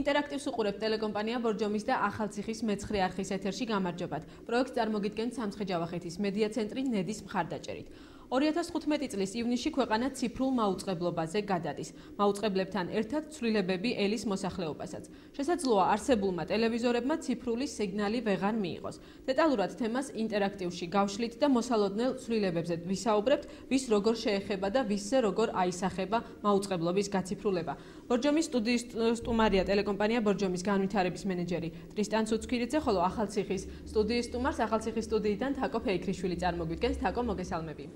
ინტერაქტივს უყურებთ ტელეკომპანია ბორჯომის და ახალციხის მეცხრე არხის ეთერში გამარჯობათ. პროექტს წარმოგიდგენთ სამცხე-ჯავახეთის მედია ცენტრი ნედის მხარდაჭერით. 2015 წლის ივნისში ქვეყანა ციფრულ მაუწყებლობაზე გადადის. მაუწყებლებთან ერთად ცვლილებები ელის მოსახლეობასაც. შესაძლოა არსებულმა ტელევიზორებმა ციფრული სიგნალი ვეღარ მიიღოს. დეტალურად თემას ინტერაქტივში გავშლით და მოსალოდნელ ცვლილებებზე ვისაუბრებთ, ვის როგორ შეეხება და ვისზე როგორ აისახება მაუწყებლობის გაციფრულება. ბორჯომის სტუდიის სტუმარია ტელეკომპანია ბორჯომის განვითარების მენეჯერი ტრისტან ცუცქირიძე, ხოლო ახალციხის სტუდიის სტუმარს ახალციხის სტუდიიდან თაკო ფეიქრიშვილი წარმოგვიდგენს. თაკო, მოგესალმები.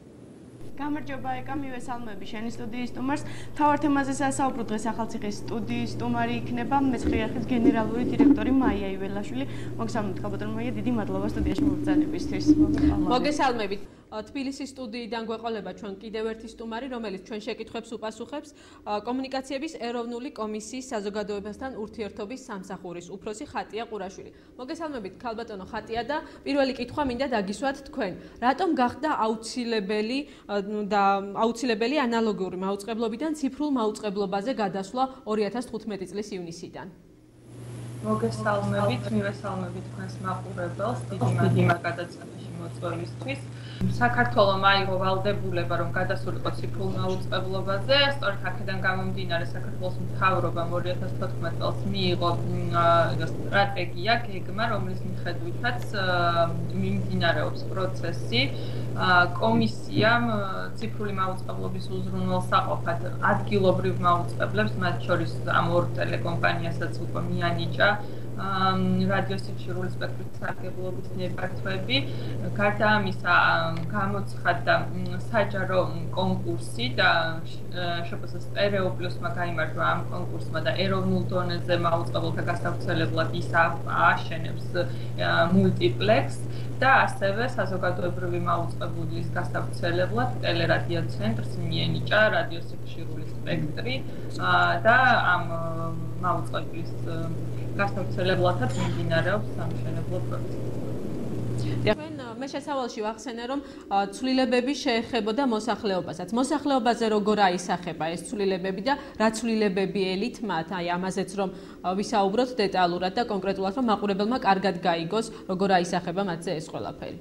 გამარჯობა ეკა, მივესალმები შენი სტუდიის სტუმარს. მთავარ თემაზე საუბრობ დღეს ახალციხის სტუდიის სტუმარი იქნება მეცხრე არხის გენერალური დირექტორი მაია იველაშვილი. მოგესალმებით ხალბატონ მაია, დიდი მადლობა სტუდიაში მოგზაურობისთვის. მოგესალმებით. თბილისის სტუდიიდან გვეყოლება ჩვენ კიდევ ერთი სტუმარი, რომელიც ჩვენ შეკითხვებს უპასუხებს კომუნიკაციების ეროვნული კომისიის საზოგადოებასთან ურთიერთობის სამსახურის უფროსი ხატია ყურაშვილი. მოგესალმებით ხალბატონო ხატია და პირველი კითხვა მინდა დაგისვათ თქვენ. რატომ გახდა აუცილებელი ანალოგიური მაუწყებლობიდან ციფრულ მაუწყებლობაზე გადასვლა 2015 წლის ივნისიდან? მოგესალმებით, მივესალმებით თქვენს მაყურებელს, დიდი მაგადაცემაში მოწვევისთვის. საქართველოს აიღო ვალდებულება, რომ გადასულიყო ციფრულ მაუწყებლობაზე, სწორედ აქედან გამომდინარე საქართველოს მთავრობამ 2014 წელს მიიღო სტრატეგია, გეგმა, რომლის მიხედვითაც მიმდინარეობს პროცესი. კომისიამ ციფრული მაუწყებლობის უზრუნველსაყოფად ადგილობრივ მაუწყებლებს, მათ შორის ამ ორ ტელეკომპანიასაც უკვე მიანიჭა რადიოსიბრული სპექტრის სარგებლობის ნებართვები. გარდა ამისა, გამოცხადდა საჯარო კონკურსი და შპს სტერეო პლუსმა გაიმარჯვა ამ კონკურსმა და ეროვნულ დონეზე მაუწყებელთა გასავრცელებლად ის აშენებს მულტიპლექსს და ასევე საზოგადოებრივი მაუწყებლის გასავრცელებლად ტელერადიო ცენტრს მიენიჭა რადიოსიბრული სპექტრი და ამ მაუწყებლის გასავრცელებლადაც მიმდინარეობს სამშენებლო პროცესი. მე შესავალში ვახსენე, რომ ცვლილებები შეეხებოდა მოსახლეობასაც. მოსახლეობაზე როგორ აისახება ეს ცვლილებები და რა ცვლილებები ელით მათ? აი ამაზეც რომ ვისაუბროთ დეტალურად და კონკრეტულად, რომ მაყურებელმა კარგად გაიგოს, როგორ აისახება მათზე ეს ყველაფერი.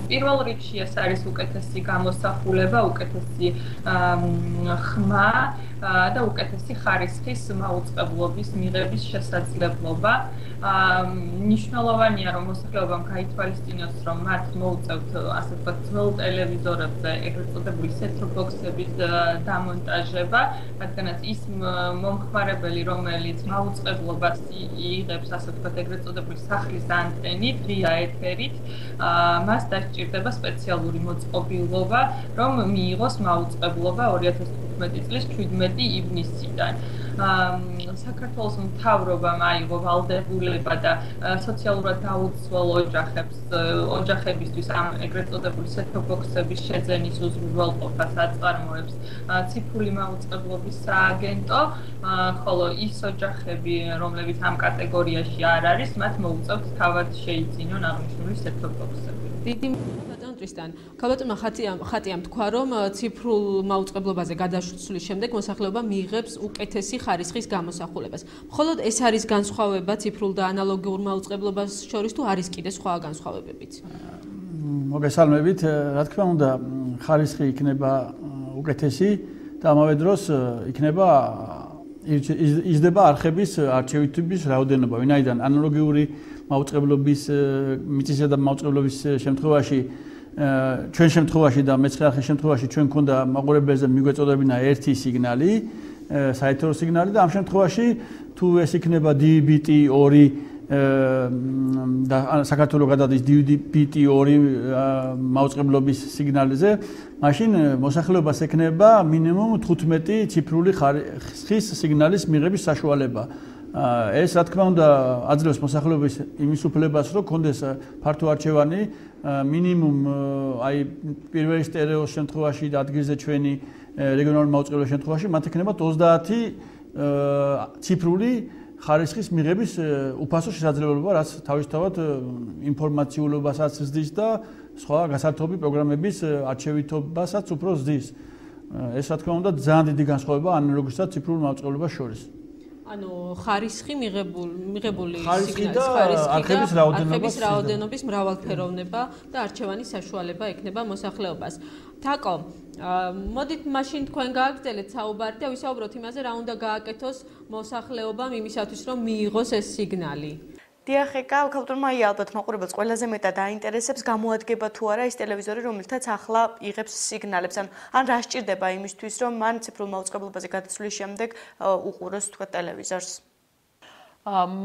პირველ რიგში ეს არის უკეთესი გამოსახულება, უკეთესი ხმა და უკეთესი ხარისხის მაუწყებლობის მიღების შესაძლებლობა. მნიშვნელოვანია, რომ მოსახლეობამ გაითვალისწინოს, რომ მათ მოუწევთ ასე ვთქვათ ძველ ტელევიზორებზე ეგრეთ წოდებული set-top-box-ების დამონტაჟება, რადგანაც ის მომხმარებელი, რომელიც მაუწყებლობას იღებს ასე ვთქვათ ეგრეთ წოდებული სახლის ანტენით, ღია ეთერით, მას დასჭირდება სპეციალური მოწყობილობა, რომ მიიღოს მაუწყებლობა 2015 წლის 17 ივნისიდან. საქართველოს მთავრობამ აიღო ვალდებულება და სოციალურად დაუცველ ოჯახებისთვის ამ ეგრეთ წოდებული set-top-box-ების შეძენის უზრუნველყოფას აწარმოებს ციფრული მაუწყებლობის სააგენტო, ხოლო ის ოჯახები, რომლებიც ამ კატეგორიაში არ არის, მათ მოუწევთ თავად შეიძინონ აღნიშნული set-top-box-ები. დიდი ტრისტან, ხალბატონმა ხატიამ თქვა, რომ ციფრულ მაუწყებლობაზე გადასვლის შემდეგ მოსახლეობა მიიღებს უკეთესი ხარისხის გამოსახულებას. მხოლოდ ეს არის განსხვავება ციფრულ და ანალოგიურ მაუწყებლობას შორის თუ არის კიდე სხვა განსხვავებებიც? მოგესალმებით, რა თქმა უნდა, ხარისხი იქნება უკეთესი და ამავე დროს იქნება იზრდება არხების არჩევითობის რაოდენობა, ვინაიდან ანალოგიური მაუწყებლობის მიწისა და მაუწყებლობის შემთხვევაში ჩვენ შემთხვევაში და მეცხრე არხის შემთხვევაში ჩვენ გქონდა მაყურებელზე მიგვეწოდებინა ერთი სიგნალი, საეთერო სიგნალი და ამ შემთხვევაში თუ ეს იქნება DVB-2 და საქართველოს გადადის DVB-2 მაუწყებლობის სიგნალიზე, მაშინ მოსახლეობას ექნება მინიმუმ 15 ციფრული ხარისხის სიგნალის მიღების საშუალება. ეს რა თქმა უნდა აძლევს მოსახლეობის იმის უფლებას, რომ კონდეს ფართო არჩევანი, მინიმუმ აი პირველი სტერეოს შემთხვევაში და ადგილზე ჩვენი რეგიონალური მაუწყებლობის შემთხვევაში მათ ექნებათ 30 ციფრული ხარისხის მიღების უფასო შესაძლებლობა, რაც თავისთავად ინფორმაციულობასაც ზრდის და სხვა გასართობი პროგრამების არჩევითობასაც უფრო ზრდის. ეს რა თქმა უნდა ძალიან დიდი განსხვავება ანალოგისა და ციფრულ მაუწყებლობას შორის. ანუ ხარისხი მიღებული სიგნალის არხების რაოდენობის მრავალფეროვნება და არჩევანის საშუალება ექნება მოსახლეობას. თაკო, მოდით მაშინ თქვენ გააგრძელეთ საუბარი და ვისაუბროთ იმაზე, რა უნდა გააკეთოს მოსახლეობამ იმისათვის, რომ მიიღოს ეს სიგნალი. დიახ, ეკა, ქალბატონმა ალბათ მაყურებელს ყველაზე მეტად აინტერესებს გამოადგება თუ არა ის ტელევიზორი, რომელთაც ახლა იღებს სიგნალებს. ან რა სჭირდება იმისთვის, რომ მან ციფრულ მაუწყებლობაზე გადასვლის შემდეგ უყუროს თქვა ტელევიზორს?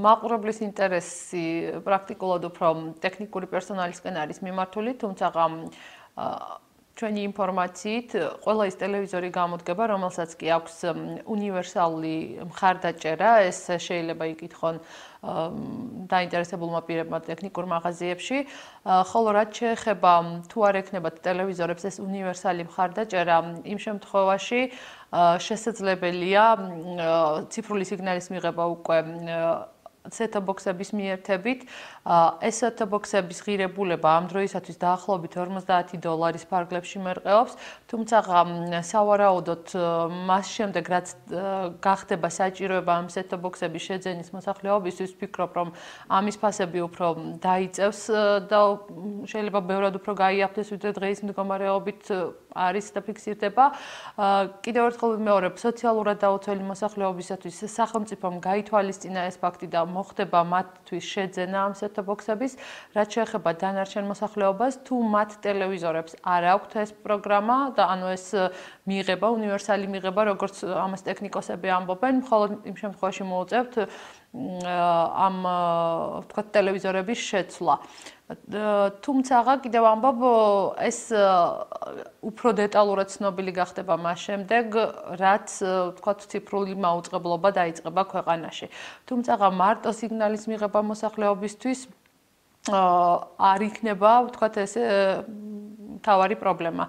მაყურებლის ინტერესი პრაქტიკულად უფრო ტექნიკური პერსონალისკენ არის მიმართული, თუმცა ჩვენი ინფორმაციით ყველა ის ტელევიზორი გამოდგება, რომელსაც კი აქვს უნივერსალური მხარდაჭერა, ეს შეიძლება იკითხონ დაინტერესებულმა პირებმა ტექნიკურ მაღაზიებში, ხოლო რაც შეეხება თუ არ ექნებათ ტელევიზორებს ეს უნივერსალი მხარდაჭერა, იმ შემთხვევაში შესაძლებელია ციფრული სიგნალის მიღება უკვე set-top box-ების მიერთებით. ეს set-top box-ების ღირებულება ამ დროისათვის დაახლოებით $50 ფარგლებში მერყეობს, თუმცა სავარაუდოდ მას შემდეგ რაც გახდება საჭიროება ამ set-top box-ების შეძენის მოსახლეობისთვის, ვფიქრობ, რომ ამის ფასები უფრო დაიწევს და შეიძლება ბევრად უფრო გაიაფთეს, ვიდრე დღეის მდგომარეობით არის და ფიქსირდება. კიდევ ერთხელ ვიმეორებ, სოციალურად დაუცველი მოსახლეობისათვის სახელმწიფომ გაითვალისწინა ეს ფაქტი და მოხდება მათთვის შეძენა ამ set-top box-ების, რაც შეეხება დანარჩენ მოსახლეობას, თუ მათ ტელევიზორებს არ აქვთ ეს პროგრამა და ანუ ეს მიღება, უნივერსალი მიღება, როგორც ამას ტექნიკოსები ამბობენ, მხოლოდ იმ შემთხვევაში მოუწევთ ამ ვთქვათ ტელევიზორების შეცვლა. თუმცა კიდევ ამბობ ეს უფრო დეტალურად ცნობილი გახდება მას შემდეგ, რაც ვთქვათ ციფრული მაუწყებლობა დაიწყება ქვეყანაში. თუმცა მარტო სიგნალის მიღება მოსახლეობისთვის არ იქნება, ვთქვათ ეს მთავარი პრობლემა.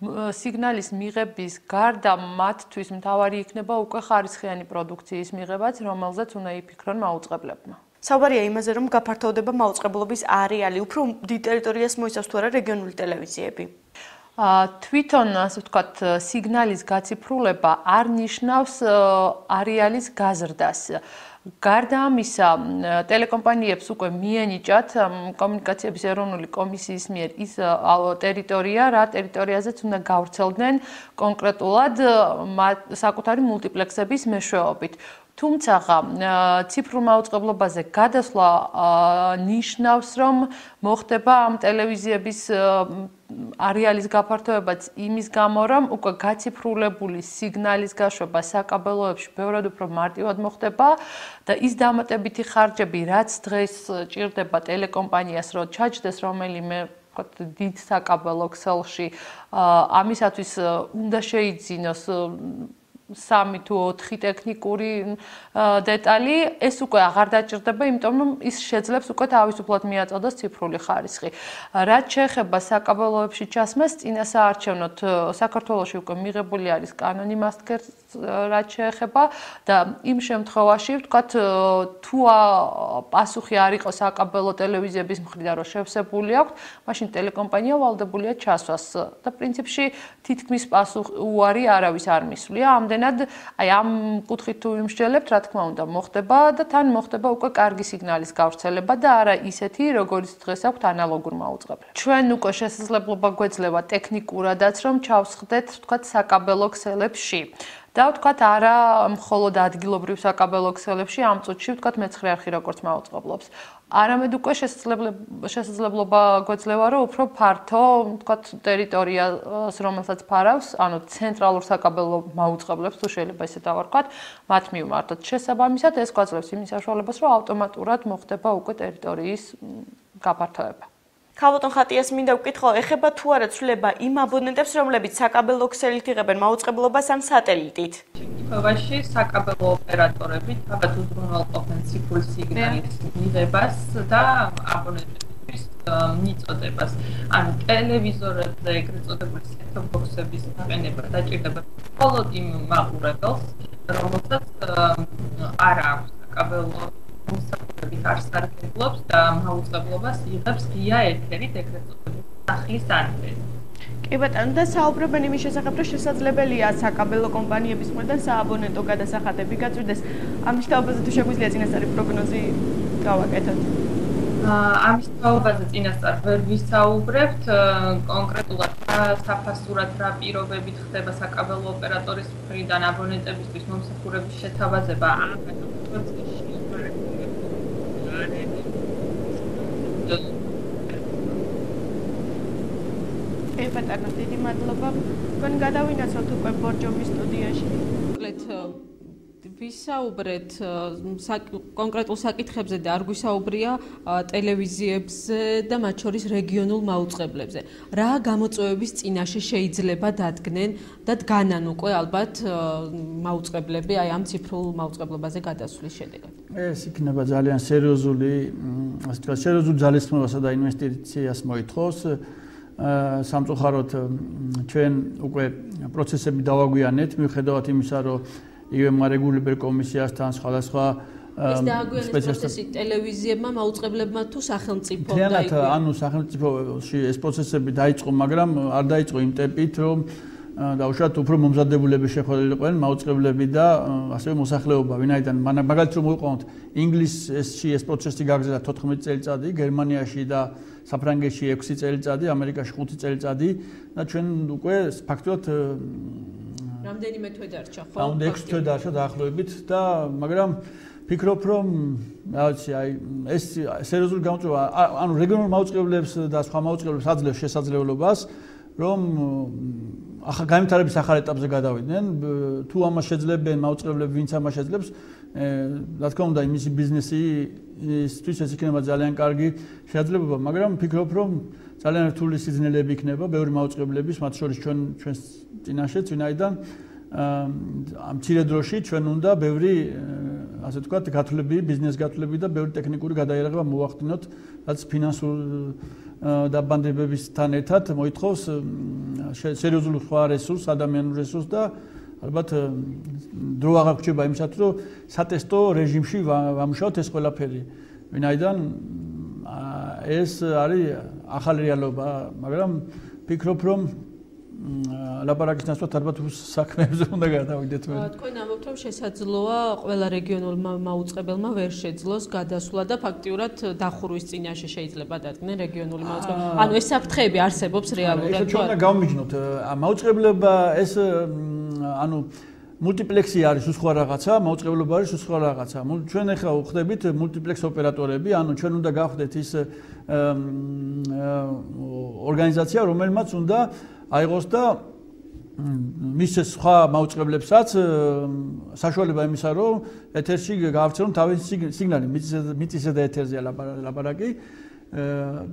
სიგნალის მიღების გარდა მათთვის მთავარი იქნება უკვე ხარისხიანი პროდუქციის მიღებაც, რომელზეც უნდა იფიქრონ მაუწყებლებმა. საუბარია იმაზე, რომ გაფართოვდება მაუწყებლობის არეალი, უფრო დიდ ტერიტორიას მოიცავს თუ არა რეგიონული ტელევიზიები. თვითონ, ასე ვთქვათ, სიგნალის გაციფრულება არ ნიშნავს არეალის გაზრდას. გარდა ამისა, ტელეკომპანიებს უკვე მიენიჭათ კომუნიკაციების ეროვნული კომისიის მიერ ის ტერიტორია, რა ტერიტორიაზეც უნდა გავრცელდნენ კონკრეტულად საკუთარი მულტიპლექსების მეშვეობით. თუმცა ციფრულ მაუწყებლობაზე გადასვლა ნიშნავს, რომ მოხდება ამ ტელევიზიების არეალის გაფართოებაც იმის გამო, რომ უკვე გაციფრულებული სიგნალის გაშვება საკაბელოებში ბევრად უფრო მარტივად მოხდება და ის დამატებითი ხარჯები, რაც დღეს ჭირდება ტელეკომპანიას, რომ ჩაჯდეს რომელიმე დიდ საკაბელო ქსელში, ამისათვის უნდა შეიძინოს 3 თუ 4 ტექნიკური დეტალი, ეს უკვე აღარ დაჭირდება, იმიტომ რომ ის შეძლებს უკვე თავისუფლად მიაწოდოს ციფრული ხარისხი. რაც შეეხება საკაბელოებში ჩასმას, წინასაარჩევნოდ საქართველოში უკვე მიღებული არის კანონი მასტკერს, რაც შეეხება და იმ შემთხვევაში, ვთქვათ, თუ პასუხი არ იყოს საკაბელო ტელევიზიების მხრიდან, რომ შევსებული აქვს, მაშინ ტელეკომპანია ვალდებულია ჩასვას და პრინციპში თითქმის პასუხი არავის არ მისვლია. აი ამ კუთხით თუ ვიმსჯელებთ, რა თქმა უნდა, მოხდება და თან მოხდება უკვე კარგი სიგნალის გავრცელება და არა ისეთი, როგორც დღეს აქვთ ანალოგურ მაუწყებლებს. ჩვენ უკვე შესაძლებლობა გვეძლევა ტექნიკურადაც, რომ ჩავსხდეთ, ვთქვათ, საკაბელო ქსელებში. და ვთქვათ, არა მხოლოდ ადგილობრივ საკაბელო ქსელებში, ამ წუთში ვთქვათ მეცხრე არხი როგორც მაუწყებლობს. არამედ უკვე შესაძლებლობა გვეძლევა, რომ უფრო ფართო, ვთქვათ, ტერიტორიას, რომელსაც ფარავს, ანუ ცენტრალურ საკაბელო მაუწყებლებს, თუ შეიძლება ესე დავარქვათ, მათ მივმართოთ. შესაბამისად, ეს გვაძლევს იმის საშუალებას, რომ ავტომატურად მოხდება უკვე ტერიტორიის გაფართოება. ქალბატონ ხატიას მინდა ვკითხო, ეხება თუ არა ცვლილება იმ აბონენტებს, რომლებიც საკაბელო ქსელით იღებენ მაუწყებლობას ან სატელიტით? შემთხვევაში საკაბელო ოპერატორები თავად უზრუნველყოფენ ციფრული სიგნალის მიღებას და აბონენტების მიწოდებას. ანუ ტელევიზორებზე ეგრეთ წოდებული set-top box-ების გაყენება დაჭირდება მხოლოდ იმ მაყურებელს, რომელსაც არ აქვს საკაბელო მოსახლეობით არ სარგებლობს და მაუწყებლობას იღებს ღია ეთერით ეგრეთ წოდებული სახლის ანტენით. კი ბატონო, და საუბრობენ იმის შესახებ, რომ შესაძლებელია საკაბელო კომპანიების მხრიდან სააბონენტო გადასახადები გაწვდეს. ამის თაობაზე თუ შეგვიძლია წინასწარი პროგნოზი გავაკეთოთ. ამის თაობაზე წინასწარ ვერ ვისაუბრებთ, კონკრეტულად საფასურად რა პირობებით ხდება საკაბელო ოპერატორის მხრიდან აბონენტებისთვის მომსახურების შეთავაზება. ბატონო, დიდი მადლობა. თქვენ გადავინაცვლოთ უკვე ბორჯომის სტუდიაში. ვისაუბრეთ კონკრეტულ საკითხებზე და არ გვისაუბრია ტელევიზიებზე და მათ შორის რეგიონულ მაუწყებლებზე. რა გამოწვევების წინაშე შეიძლება დადგნენ და დგანან უკვე ალბათ მაუწყებლები აი ამ ციფრულ მაუწყებლობაზე გადასვლის შედეგად? ეს იქნება ძალიან სერიოზული, ასე ვთქვათ, სერიოზული ძალისხმევასა და ინვესტიციას მოითხოვს. სამწუხაროდ ჩვენ უკვე პროცესები დავაგვიანეთ, მიუხედავად იმისა, რომ იგივე რეგულირებელ კომისიასთან სხვადასხვა ეს დააგვიანეს პროცესი ტელევიზიებმა, მაუწყებლებმა თუ სახელმწიფომ დაიწყო? ანუ სახელმწიფოში ეს პროცესები დაიწყო, მაგრამ არ დაიწყო იმ ტემპით, რომ დაუშვათ უფრო მომზადებულები შეხვედრილიყვნენ მაუწყებლები და ასევე მოსახლეობა, ვინაიდან მაგალითად რომ მოვიყვანოთ ინგლისში ეს პროცესი გაგრძელდა 14 წელიწადი, გერმანიაში და საფრანგეთში 6 წელიწადი, ამერიკაში 5 წელიწადი და ჩვენ უკვე ფაქტობრივად რამდენიმე თვე დარჩა, ხო? რამდენი 6 თვე დარჩა დაახლოებით და მაგრამ ფიქრობ რომ რა ვიცი, აი ეს სერიოზული გამოწვევა, ანუ რეგიონულ მაუწყებლებს და სხვა მაუწყებლებს აძლევს შესაძლებლობას რომ ახლა განვითარების ახალ ეტაპზე გადავიდნენ, თუ ამას შეძლებენ მაუწყებლები, ვინც ამას შეძლებს, რა თქმა უნდა, იმისი ბიზნესისთვის ეს იქნება ძალიან კარგი შესაძლებლობა, მაგრამ ფიქრობ, რომ ძალიან რთული სიძნელეები იქნება ბევრი მაუწყებლების, მათ შორის ჩვენს წინაშეც, ვინაიდან ამ მცირე დროში ჩვენ უნდა ბევრი, ასე ვთქვათ, გათვლები, ბიზნეს გათვლები და ბევრი ტექნიკური გადაიერება მოვახდინოთ, რაც ფინანსურ დაბანდებებისთან ერთად მოითხოვს სერიოზულ სხვა რესურსს, ადამიანურ რესურსს და ალბათ დრო აღარ გრჩება იმისათვის, რომ სატესტო რეჟიმში ვამუშავოთ ეს ყველაფერი. ვინაიდან ეს არის ახალი რეალობა, მაგრამ ფიქრობ, რომ ლაპარაკის ნაცვლად ალბათ საქმეებზე უნდა გადავიდეთ. თქვენ ამბობთ, რომ შესაძლოა ყველა რეგიონულმა მაუწყებელმა ვერ შეძლოს გადასვლა და ფაქტიურად დახურვის წინაშე შეიძლება დადგნენ რეგიონული მაუწყებლები. ანუ ეს საფრთხეები არსებობს რეალურად. ეს ჩვენ უნდა გავმიჯნოთ. მაუწყებლობა ეს ანუ მულტიპლექსი არის სხვა რაღაცა, მაუწყებლობა არის სხვა რაღაცა. ჩვენ ახლა ვხდებით მულტიპლექს ოპერატორები, ანუ ჩვენ უნდა გავხდეთ ის ორგანიზაცია, რომელმაც უნდა აიღოს და მის სხვა მაუწყებლებსაც საშუალება იმისა, რომ ეთერში გაავრცელონ თავისი სიგნალი, მიწისა და ეთერზეა ლაპარაკი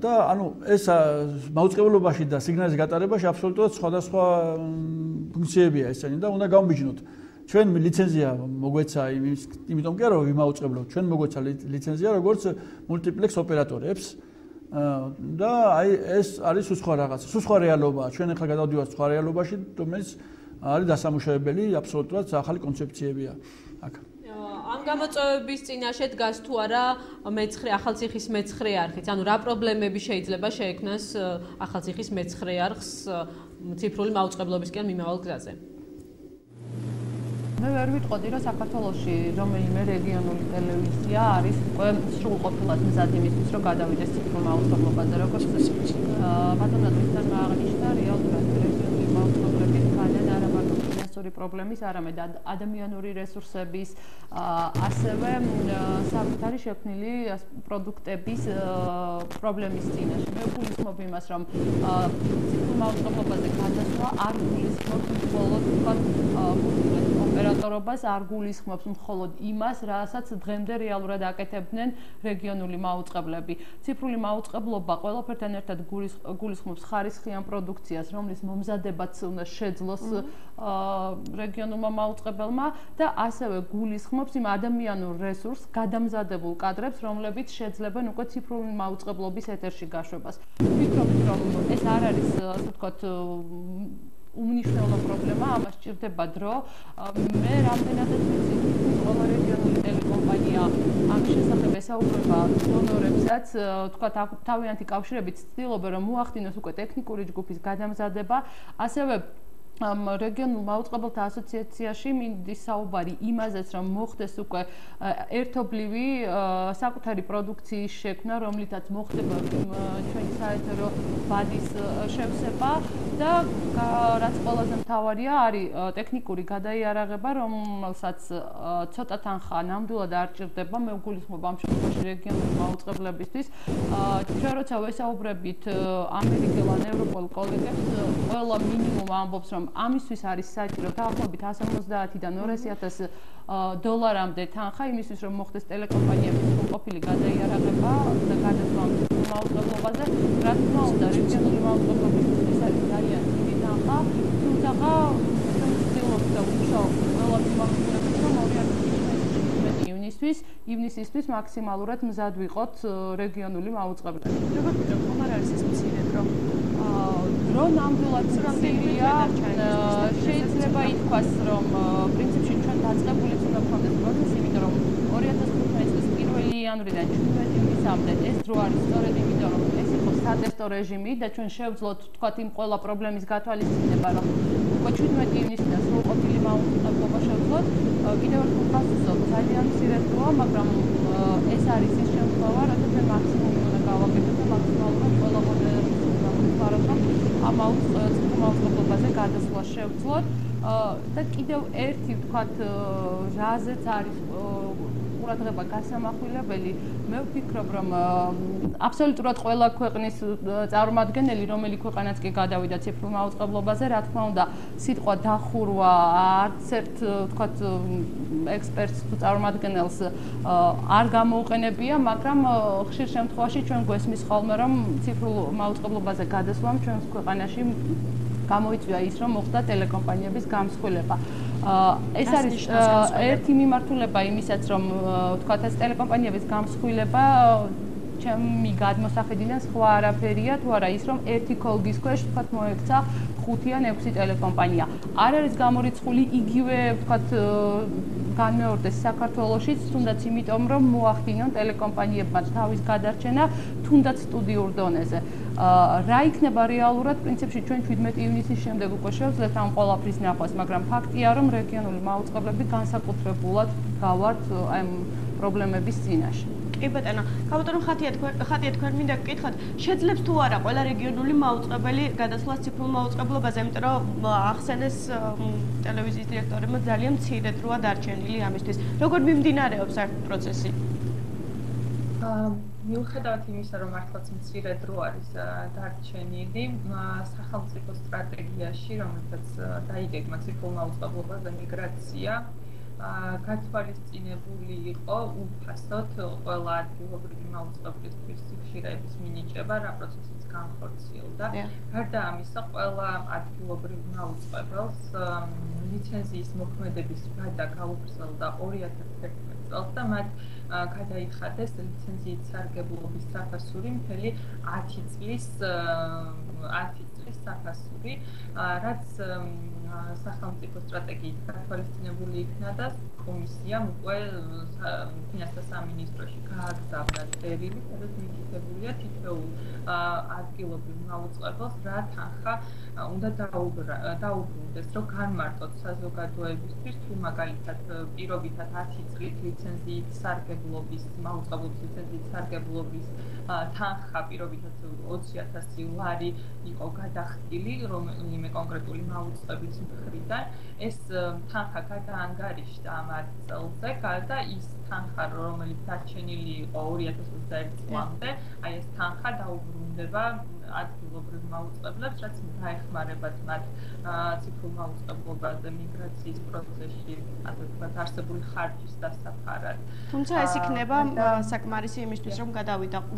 და ანუ ეს მაუწყებლობაში და სიგნალის გატარებაში აბსოლუტურად სხვადასხვა ფუნქციებია ესენი და უნდა გავმიჯნოთ. ჩვენ ლიცენზია მოგვეცა იმიტომ კი არა რომ ვიმაუწყებლობთ, ჩვენ მოგვეცა ლიცენზია როგორც მულტიპლექს ოპერატორებს და აი ეს არის სხვა რაღაცა, სხვა რეალობაა. ჩვენ ახლა გადავდივართ სხვა რეალობაში, რომელიც არის დასამუშავებელი, აბსოლუტურად ახალი კონცეფციებია აქ. ამ გამოწვევების წინაშე დგას თუ არა ახალციხის მეცხრე არხიც, ანუ რა პრობლემები შეიძლება შეექმნას ახალციხის მეცხრე არხს ციფრული მაუწყებლობისკენ მიმავალ გზაზე? მე ვერ ვიტყოდი, რომ საქართველოში რომელიმე რეგიონული ტელევიზია არის უკვე სრულყოფილად მზად იმისთვის, რომ გადავიდეს ციფრულ მაუწყებლობაზე, როგორც ბატონო თვითონ აღნიშნა, რეალურად რეგიონული მაუწყებლობის განან არა მარტო ფინანსური პრობლემის, არამედ ადამიანური რესურსების, ასევე საკუთარი შექმნილი პროდუქტების პრობლემის წინაშე. მე გულისხმობ იმას, რომ ციფრულ მაუწყებლობაზე გადასვლა არ გულისხმობს მხოლოდ ოპერატორობას, არ გულისხმობს მხოლოდ იმას, რასაც დღემდე რეალურად აკეთებდნენ რეგიონული მაუწყებლები. ციფრული მაუწყებლობა ყველაფერთან ერთად გულისხმობს ხარისხიან პროდუქციას, რომლის მომზადებაც უნდა შეძლოს რეგიონულმა მაუწყებელმა და ასევე გულისხმობს იმ ადამიანურ რესურსს, გადამზადებულ კადრებს, რომლებიც შეძლებენ უკვე ციფრული მაუწყებლობის ეთერში გაშვებას. ვფიქრობთ, რომ ეს არ არის, ასე ვთქვათ, უმნიშვნელო პრობლემა, ამას სჭირდება დრო. მე რამდენადაც ვიცი, ყველა რეგიონული ტელეკომპანია ამ შესახებ ესაუბრება დონორებსაც, თქვა თავიანთი კავშირებით ცდილობენ რომ მოახდინოს უკვე ტექნიკური ჯგუფის გადამზადება, ასევე რეგიონულ მაუწყებელთა ასოციაციაში მინდის საუბარი იმაზეც, რომ მოხდეს უკვე ერთობლივი საკუთარი პროდუქციის შექმნა, რომლითაც მოხდება ჩვენი საეთერო ბადის შევსება და რაც ყველაზე მთავარია არის ტექნიკური გადაიარაღება, რომელსაც ცოტა თანხა ნამდვილად არ ჭირდება, მე ვგულისხმობ ამ შემთხვევაში რეგიონული მაუწყებლებისთვის. ჩვენ როცა ვესაუბრებით ამერიკელ ან ევროპელ კოლეგებს, ყველა მინიმუმ ამბობს, რომ ამისთვის არის საჭირო დაახლოებით 150-დან 200,000 დოლარამდე თანხა იმისთვის, რომ მოხდეს ტელეკომპანიების სრულყოფილი გადაიარაღება და გადასვლა მაუწყებლობაზე. რა თქმა უნდა, რეგიონული მაუწყებლობისთვის არის ძალიან დიდი თანხა, თუმცა ჩვენ ვცდილობთ და ვმუშაობთ ყველა მიმართულებით, რომ 2017 ივნისისთვის მაქსიმალურად მზად ვიყოთ რეგიონული მაუწყებლები. როგორ ვიტყვით, ხომ არ არის ეს მცირე დრო? დრო ნამდვილად მცირეა, შეიძლება ითქვას, რომ პრინციპში ჩვენ დაწყებულიც უნდა გქონდეს პროცესი, იმიტომ რომ 2015 წლის 1 იანვრიდან 17 ივნისამდე ეს დრო არის სწორედ იმიტომ, რომ ეს იყო სატესტო რეჟიმი და ჩვენ შევძლოთ თქვათ იმ ყველა პრობლემის გათვალისწინება, რომ უკვე 17 ივნისიდან სრულყოფილი მაუწყებლობა შევძლოთ. კიდევ ერთხელ ვხსოვთ, ძალიან მცირე დროა, მაგრამ ეს არის ის შემთხვევა, როცა ჩვენ მაქსიმუმი უნდა გავაკეთოთ და მაქსიმალურად ყველა მოდელს ვარაცხობ ამ მაუწყებლობაზე გადასვლა შევძლოთ და კიდევ ერთი ვთქვათ, რაზეც არის ყურადღება გასამახვილებელი, მე ვფიქრობ, რომ აბსოლუტურად ყველა ქვეყნის წარმომადგენელი, რომელი ქვეყანაც კი გადავიდა ციფრულ მაუწყებლობაზე, რა თქმა უნდა, სიტყვა დახურვა არც ერთ ვთქვათ ექსპერტს თუ წარმომადგენელს არ გამოუყენებია, მაგრამ ხშირ შემთხვევაში ჩვენ გვესმის ხოლმე, რომ ციფრულ მაუწყებლობაზე გადასვლამ ჩვენს ქვეყანაში გამოიწვია ის, რომ მოხდა ტელეკომპანიების გამსხვილება. ეს არის ერთი მიმართულება იმისაც, რომ ვთქვათ, ეს ტელეკომპანიების გამსხვილება ჩემი გადმოსახედიდან სხვა არაფერია, თუ არა ის, რომ ერთი კოლგის ქვეშ ვთქვათ მოექცა 5 ან 6 ტელეკომპანია. არ არის გამორიცხული იგივე ვთქვათ განმეორდეს საქართველოშიც, თუნდაც იმიტომ, რომ მოახდინონ ტელეკომპანიებმა თავის გადარჩენა, თუნდაც სტუდიურ დონეზე. რა იქნება რეალურად, პრინციპში ჩვენ 17 ივნისის შემდეგ უკვე შევძლებთ ამ ყველაფრის ნახვას, მაგრამ ფაქტია, რომ რეგიონული მაუწყებლები განსაკუთრებულად გავართ ამ პრობლემების წინაშე. კი ბატონო, გაბატონო ხათია თქვენ მინდა გკითხოთ, შეძლებს თუ არა ყველა რეგიონული მაუწყებელი გადასვლას ციფრულ მაუწყებლობაზე, იმიტომ რომ ახსენეს ტელევიზიის დირექტორებმა ძალიან მცირე დროა დარჩენილი ამისთვის. როგორ მიმდინარეობს ეს პროცესი? მიუხედავად იმისა, რომ მართლაც მცირე დრო არის დარჩენილი, სახელმწიფო სტრატეგიაში, რომელსაც დაიგეგმა ციფრულ მაუწყებლობაზე მიგრაცია, გათვალისწინებული იყო უფასოდ ყველა ადგილობრივი მაუწყებლისთვის სიხშირეების მინიჭება, რა პროცესიც განხორციელდა. გარდა ამისა, ყველა ადგილობრივ მაუწყებელს ლიცენზიის მოქმედების ვადა გაუგრძელდა 2011 წელს და მათ გადაიხადეს ლიცენზიით სარგებლობის საფასური მთელი 10 წლის საფასური, რაც სახელმწიფო სტრატეგიით გათვალისწინებული იქნა და კომისიამ უკვე ფინანსთა სამინისტროში გააგზავნა წერილი, სადაც მითითებულია თითოეულ ადგილობრივ მაუწყებელს რა თანხა უნდა დაუბრუნდეს, რომ განმარტოთ საზოგადოებისთვის, თუ მაგალითად პირობითად 10 წლით ლიცენზიით სარგებლობის მაუწყებლობის ლიცენზიით სარგებლობის თანხა პირობითად 20,000 ლარი იყო გადახდილი რომელიმე კონკრეტული მაუწყებლის მხრიდან, ეს თანხა გადაანგარიშდა ამ 10 წელზე და ის თანხა, რომელიც დარჩენილი იყო 2021 წლამდე, აი ეს თანხა დაუბრუნდება ადგილობრივ მაუწყებლებს, რაც დაეხმარებათ მათ ციფრულ მაუწყებლობაზე მიგრაციის პროცესში, ასე ვთქვათ, არსებული ხარჯის დასაფარად. თუმცა ეს იქნება საკმარისი იმისთვის, რომ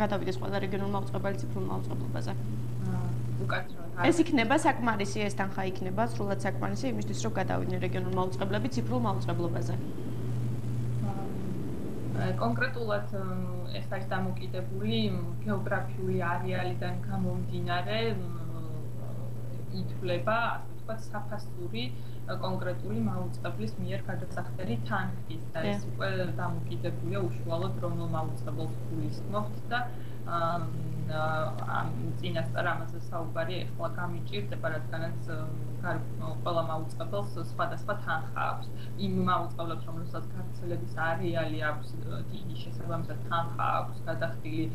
გადავიდეს ყველა რეგიონულ მაუწყებელი ციფრულ მაუწყებლობაზე. ეს იქნება საკმარისი, ეს თანხა იქნება სრულად საკმარისი იმისთვის, რომ გადავიდნენ რეგიონულ მაუწყებლები ციფრულ მაუწყებლობაზე. კონკრეტულად ეს არის დამოკიდებული გეოგრაფიული არეალიდან გამომდინარე ითვლება, ასე ვთქვათ, საფასური კონკრეტული მაუწყებლის მიერ გადასახდელი თანხის და ეს უკვე დამოკიდებულია უშუალოდ რომელ მაუწყებელს გულისხმობთ და ამ წინასწარ ამაზე საუბარი ახლა გამიჭირდება, რადგანაც ყველა მაუწყებელს სხვადასხვა თანხა აქვს. იმ მაუწყებლებს, რომელსაც გავრცელების არეალი აქვს დიდი, შესაბამისად თანხა აქვს გადახდილი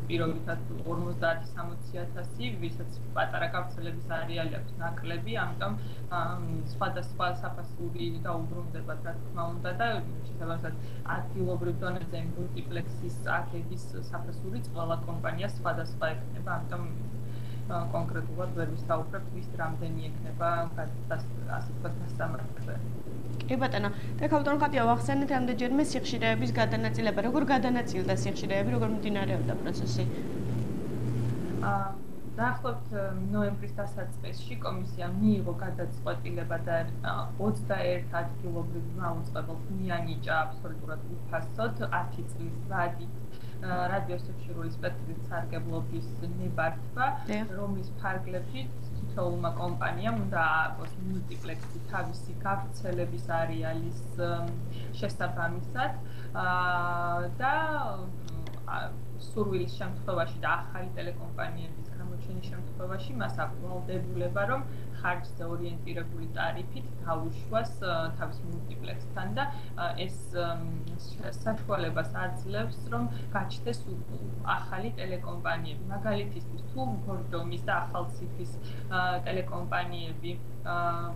პირობითად 50-60,000, ვისაც პატარა გავრცელების არეალი აქვს ნაკლები, ამიტომ სხვადასხვა საფასური დაუბრუნდებათ, რა თქმა უნდა და შესაბამისად ადგილობრივ დონეზე მულტიპლექსის აგების საფასურიც ყველა კომპანიას სხვადასხვა ექნება, ამიტომ კონკრეტულად ვერ ვისაუბრებთ ვის რამდენი ექნება ასე ვთქვათ დასამართებელი. კი ბატონო, და ქალბატონო ხატია ვახსენეთ რამდენჯერმე სიხშირეების გადანაწილება, როგორ გადანაწილდა სიხშირეები, როგორ მიმდინარეობდა პროცესი? დაახლოებით ნოემბრის დასაწყისში კომისიამ მიიღო გადაწყვეტილება და 21 ადგილობრივ მაუწყებელს მიანიჭა აბსოლუტურად უფასოდ 10 წლის ვადით რადიოსიხშირული სპექტრის სარგებლობის ნებართვა, რომლის ფარგლებში თითოეულმა კომპანიამ უნდა ააგოს მულტიპლექსი თავისი გავრცელების არეალის შესაბამისად და სურვილის შემთხვევაში და ახალი ტელეკომპანიების გამოჩენის შემთხვევაში მას აქვს ვალდებულება, რომ ხარჯზე ორიენტირებული ტარიფით დაუშვას თავის მულტიპლექსთან და ეს საშუალებას აძლევს, რომ გაჩნდეს ახალი ტელეკომპანიები. მაგალითისთვის, თუ გორდომის და ახალციხის ტელეკომპანიები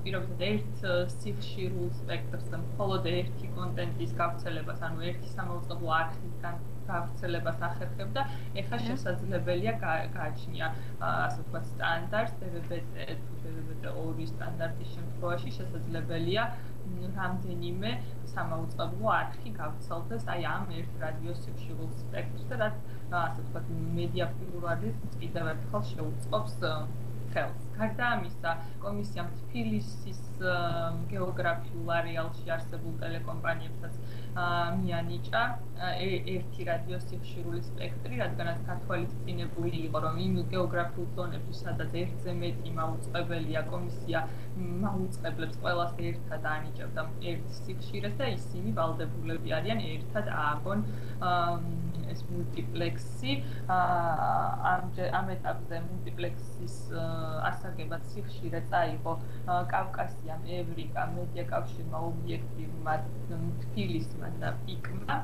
პირობითად ერთ სიხშირულ სპექტრს და მხოლოდ ერთი კონტენტის გავრცელებას, ანუ ერთი სამაუწყებლო არხისგან გავრცელებას ახერხებდა, ეხლა შესაძლებელია გააჩნია ასე ვთქვათ სტანდარტს DVB-T2 სტანდარტის შემთხვევაში შესაძლებელია რამდენიმე სამაუწყებლო არხი გავრცელდეს აი ამ ერთ რადიოსიხშირულ სპექტრზე, რაც ასე ვთქვათ მედია პლურალიზმს კიდევ ერთხელ შეუწყობს ხელს. გარდა ამისა, კომისიამ თბილისის გეოგრაფიულ არეალში არსებულ ტელეკომპანიებსაც მიანიჭა ერთი რადიოსიხშირული სპექტრი, რადგანაც გათვალისწინებული იყო, რომ იმ გეოგრაფიულ ზონებში, სადაც ერთზე მეტი მაუწყებელია, კომისია მაუწყებლებს ყველას ერთად ანიჭებდა ერთ სიხშირეს და ისინი ვალდებულები არიან ერთად ააგონ ეს მულტიპლექსი. ამ ეტაპზე მულტიპლექსის ასაგებად სიხშირე წაიღო კავკასიამ, ევრიკა, მედია კავშირმა, ობიექტივმა, თბილისმა და პიკმა.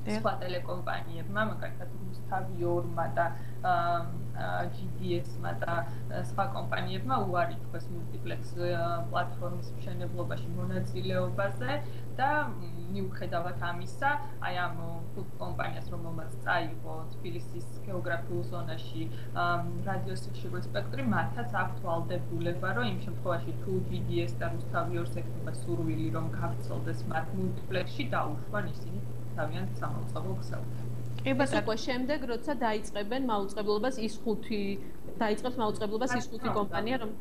სხვა ტელეკომპანიებმა, მაგალითად რუსთავი-2-მა და GDS-მა და სხვა კომპანიებმა უარი თქვეს მულტიპლექს პლატფორმის მშენებლობაში მონაწილეობაზე და მიუხედავად ამისა, აი ამ კომპანიას, რომელმაც წაიღო თბილისის გეოგრაფიულ ზონაში რადიოსიხშირული სპექტრი, მათაც აქვთ ვალდებულება, რომ იმ შემთხვევაში თუ GDS და რუსთავი-2-ს ექნება სურვილი, რომ გავრცელდეს მათ მულტიპლექსში, დაუშვან ისინი თავიანთ სამაუწყებლო ქსელთან. უკვე შემდეგ, როცა დაიწყებენ მაუწყებლობას ის ხუთი კომპანია, რომ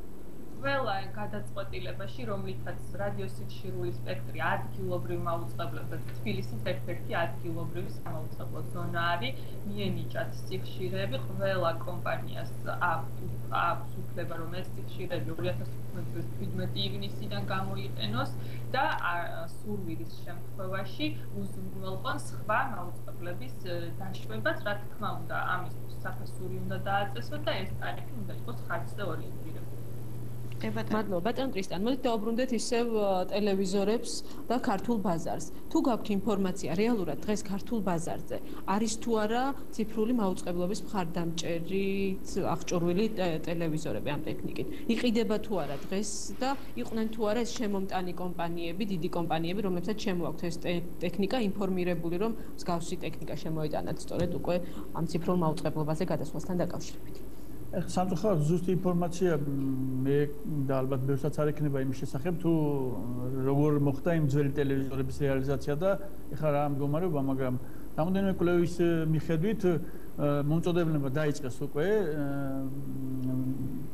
ყველა გადაწყვეტილებაში, რომლითაც რადიოსიხშირული სპექტრი ადგილობრივ მაუწყებლობებს, თბილისის ერთ-ერთი ადგილობრივი სამაუწყებლო ზონა არის, მიენიჭათ სიხშირეები, ყველა კომპანიას აქვს უფლება, რომ ეს სიხშირეები 2015 წლის 17 ივნისიდან გამოიყენოს და სურვილის შემთხვევაში უზრუნველყონ სხვა მაუწყებლების დაშვებას, რა თქმა უნდა, ამისთვის საფასური უნდა დააწესოს და ეს ტარიფი უნდა იყოს ხარჯზე ორიენტირებული. მადლობა, ბატონ კრისტიან. მოდით დავუბრუნდეთ ისევ ტელევიზორებს და ქართულ ბაზარს. თუ გაქვთ ინფორმაცია რეალურად დღეს ქართულ ბაზარზე არის თუ არა ციფრული მაუწყებლობის მხარდამჭერით აღჭურვილი ტელევიზორები ამ ტექნიკით? იყიდება თუ არა დღეს და იყვნენ თუ არა ეს შემომტანი კომპანიები, დიდი კომპანიები, რომლებსაც შემოაქვთ ეს ტექნიკა, ინფორმირებული, რომ მსგავსი ტექნიკა შემოიტანათ სწორედ უკვე ამ ციფრულ მაუწყებლობაზე გადასვლასთან დაკავშირებით? სამწუხაროდ ზუსტი ინფორმაცია მე და ალბათ ბევრსაც არ ექნება იმის შესახებ, თუ როგორ მოხდა იმ ძველი ტელევიზორების რეალიზაცია და ეხლა რა მდგომარეობა, მაგრამ რამოდენიმე კვლევის მიხედვით მომწოდებლება დაიწყეს უკვე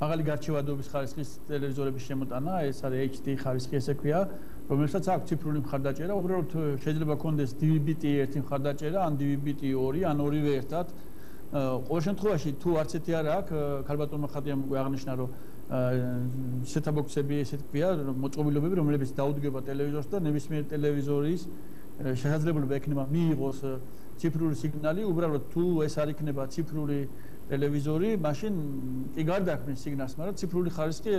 მაღალი გარჩევადობის ხარისხის ტელევიზორების შემოტანა, ეს არის HD ხარისხი ესე ქვია, რომელსაც აქვს ციფრული მხარდაჭერა, უბრალოდ შეიძლება კონდეს DVB-T1 მხარდაჭერა, ან DVB-T2, ან ორივე ერთად. ყოველ შემთხვევაში თუ არც ერთი არ აქვს, ქალბატონმა ხატიამ უკვე აღნიშნა, რომ set-top-box-ები, ესე თქვია, მოწყობილობები, რომლებიც დაუდგება ტელევიზორს და ნებისმიერ ტელევიზორის შესაძლებლობა ექნება მიიღოს ციფრული სიგნალი, უბრალოდ თუ ეს არ იქნება ციფრული ტელევიზორი, მაშინ კი გარდაქმნის სიგნალს, მაგრამ ციფრული ხარისხი,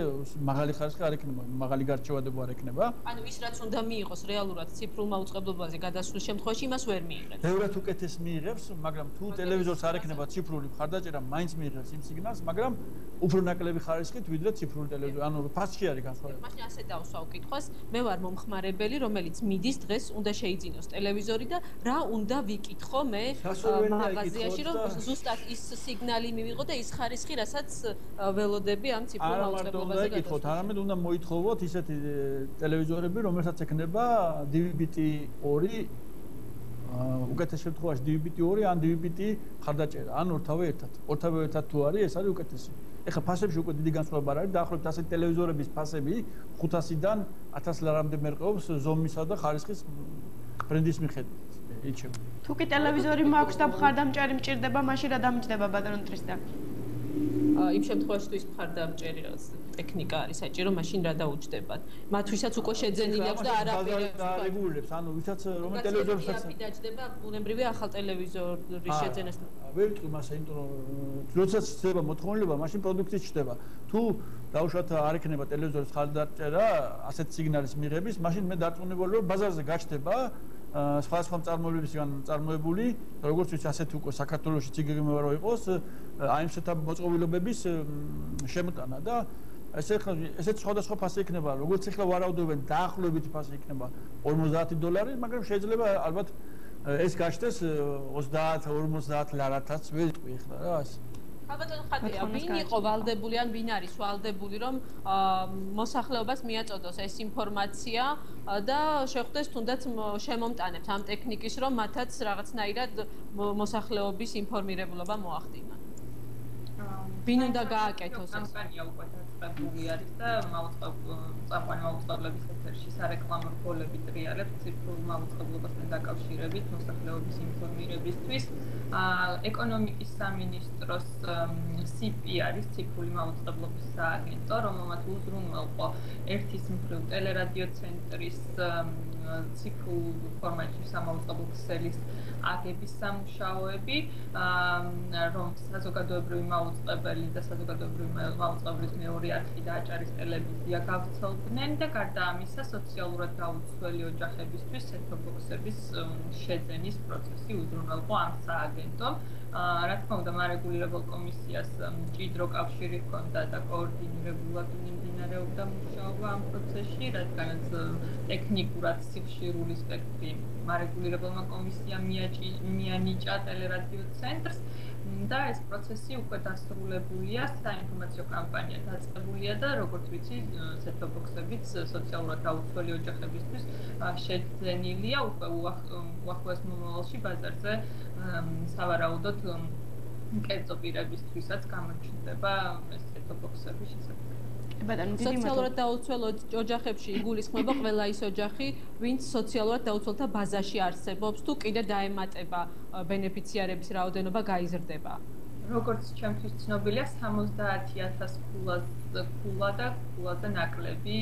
მაღალი ხარისხი არ იქნება, მაღალი გარჩევადობა არ იქნება. ანუ ის რაც უნდა მიიღოს რეალურად ციფრულ მაუწყებლობაზე გადასვლის შემთხვევაში, იმას ვერ მიიღებს. ბევრად უკეთეს მიიღებს, მაგრამ თუ ტელევიზორს არ ექნება ციფრული მხარდაჭერა, მაინც მიიღებს იმ სიგნალს, მაგრამ უფრო ნაკლები ხარისხით, ვიდრე ციფრული ტელევიზორი. ანუ ფასში არის განსხვავება. მაშინ ასე დავსვავ კითხვას, მე ვარ მომხმარებელი, რომელიც მიდის დღეს უნდა შეიძინოს ტელევიზორი და რა უნდა ვიკითხო მე მაღაზიაში, რომ ზუსტად ის სიგნალი მივიღო და ის ხარისხი, რასაც ველოდები ამ ციფრულ მაუწყებლობაზე გადასვლა. არამედ უნდა მოითხოვოთ ისეთი ტელევიზორები, რომელსაც ექნება DVB-T2, უკეთეს შემთხვევაში DVB-T2 ან DVB-T ხარდაჭერა, ან ორთავე ერთად. ორთავე ერთად თუ არის, ეს არის უკეთესი. ეხლა ფასებში უკვე დიდი განსხვავება არ არის, დაახლოებით ასეთი ტელევიზორების ფასები 500-დან 1000 ლარამდე მერყეობს ზომისა და ხარისხის ბრენდის მიხედვით. იცი. თუ კი ტელევიზორი მაქვს და მხარდამჭერი მჭირდება, მაშინ რა დამჭდება ბატონო ტრისტან? იმ შემთხვევაში თუ ის მხარდამჭერი რაღაც ტექნიკა არის საჭირო, მაშინ რა დაუჯდებათ? მათ ვისაც უკვე შეძენილი აქვს და არაფერს, ანუ ვისაც რომელ ტელევიზორსაც დაჯდება, ბუნებრივია ახალ ტელევიზორის შეძენას. ვერ ვიტყვი მასე, იმიტომ რომ როდესაც ხდება მოთხოვნილება, მაშინ პროდუქტიც ჩდება. თუ დაუშვათ არ ექნება ტელევიზორის ხარდაჭერა, ასეთ სიგნალის მიღების, მაშინ მე დარწმუნებული ვარ, ბაზარზე გაჩნდება სხვადასხვა მწარმოებლებისგან წარმოებული, როგორც ვიცი, ასეთ უკვე საქართველოში ციგეგმება რო იყოს, აი ამ set-top მოწყობილობების შემოტანა და ესეც სხვადასხვა ფასი იქნება, როგორც ახლა ვარაუდობენ, დაახლოებით ფასი იქნება $50, მაგრამ შეიძლება ალბათ ეს გაჩნდეს 30-50 ლარათაც, ვერ ვიტყვი ახლა რა ასე. ალბათ ხათია, ვინ იყო ვალდებული ან ვინ არის ვალდებული, რომ მოსახლეობას მიაწოდოს ეს ინფორმაცია და შეხვდეს თუნდაც შემომტანებს ამ ტექნიკის, რომ მათაც რაღაცნაირად მოსახლეობის ინფორმირებულობა მოახდინონ. ვინ უნდა გააკეთოს ეს? კამპანია უკვე დაწყებული არის და წამყვანი მაუწყებლობის ეთერში სარეკლამო რგოლები ტრიალებს ციფრულ მაუწყებლობასთან დაკავშირებით მოსახლეობის ინფორმირებისთვის. ეკონომიკის სამინისტროს CP არის ციფრული მაუწყებლობის სააგენტო, რომელმაც უზრუნველყო ერთის მხრივ ტელერადიო ცენტრის ციფრულ ფორმატში სამაუწყებლო ქსელის აგების სამუშაოები, რომ საზოგადოებრივი მაუწყებელი და საზოგადოებრივი მაუწყებლის მეორე არხი და აჭარის ტელევიზია გავრცელდნენ და გარდა ამისა სოციალურად დაუცველი ოჯახებისთვის set-top-box-ების შეძენის პროცესი უზრუნველყო ამ სააგენტომ. რა თქმა უნდა, მარეგულირებელ კომისიას მჭიდრო კავშირი ჰქონდა და კოორდინირებულად მიმდინარეობდა მუშაობა ამ პროცესში, რადგანაც ტექნიკურად სიხშირული სპექტრი მარეგულირებელმა კომისიამ მიანიჭა ტელერადიო ცენტრს და ეს პროცესი უკვე დასრულებულია, საინფორმაციო კამპანია დაწყებულია და როგორც ვიცი, set-top-box-ებიც სოციალურად დაუცველი ოჯახებისთვის შეძენილია უკვე უახლოეს მომავალში ბაზარზე სავარაუდოდ კერძო პირებისთვისაც გამოჩნდება ეს set-top-box-ები შესაძლებელი. სოციალურად დაუცველ ოჯახებში იგულისხმება ყველა ის ოჯახი, ვინც სოციალურად დაუცველთა ბაზაში არსებობს, თუ კიდე დაემატება ბენეფიციარების რაოდენობა გაიზრდება. როგორც ჩემთვის ცნობილია, 70,000 ქულა და ქულაზე ნაკლები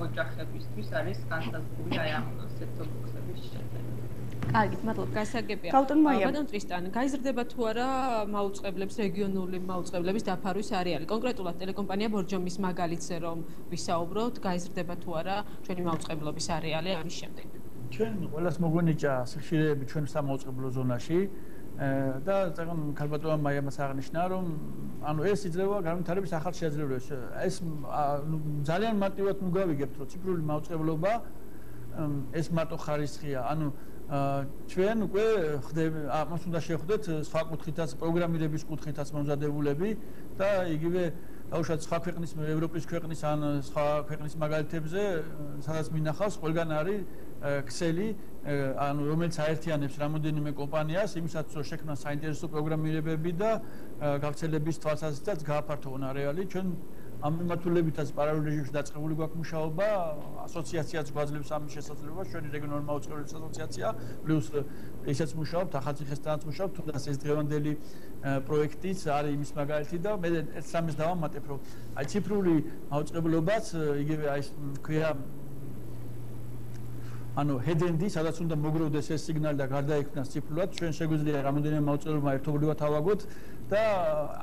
ოჯახებისთვის არის განსაზღვრული აი ამ set-top-box-ების შეძენა. კარგით, მადლობა. გასაგებია. ბატონ ტრისტან, გაიზრდება თუ არა მაუწყებლების რეგიონული მაუწყებლების დაფარვის არეალი? კონკრეტულად ტელეკომპანია ბორჯომის მაგალითზე რომ ვისაუბროთ, გაიზრდება თუ არა ჩვენი მაუწყებლობის არეალი ამის შემდეგ? ჩვენ ყველას მოგვენიჭა სიხშირეები ჩვენ სამაუწყებლო ზონაში და წეგან ქალბატონმა მაიამას აღნიშნა, რომ ანუ ეს იძლევა განვითარების ახალ შეძლებელს. ეს ძალიან მარტივად მოგავიგებთ, რომ ციფრული მაუწყებლობა ეს მარტო ხარისხია, ანუ ჩვენ უკვე ამას უნდა შევხვდეთ სხვა კუთხითაც, პროგრამირების კუთხითაც მომზადებულები და იგივე დაუშვათ სხვა ქვეყნის, ევროპის ქვეყნის ან სხვა ქვეყნის მაგალითებზე, სადაც მინახავს, ყველგან არის ქსელი, ანუ რომელიც აერთიანებს რამოდენიმე კომპანიას, იმისაც რომ შექმნას საინტერესო პროგრამირებები და გავრცელების თვალსაზრისითაც გააფართოვონ არეალი. ჩვენ ამ მიმართულებითაც პარალელურ რეჟიმში დაწყებული გვაქვს მუშაობა, ასოციაციაც გვაძლევს ამის შესაძლებლობას, ჩვენი რეგიონალური მაუწყებლობის ასოციაცია, პლუს ისეც მუშაობთ, ახალციხესთანაც მუშაობთ, თუნდაც ეს დღევანდელი პროექტიც არის იმის მაგალითი და მე ერთ-სამეს დავამატებ, რომ აი ციფრული მაუწყებლობაც იგივე აი ეს ქვია ანუ head-end-ი, სადაც უნდა მოგროვდეს ეს სიგნალი და გარდაიქმნას ციფრულად, ჩვენ შეგვიძლია რამოდენიმე მაუწყებლობა ერთობლივად ავაგოთ და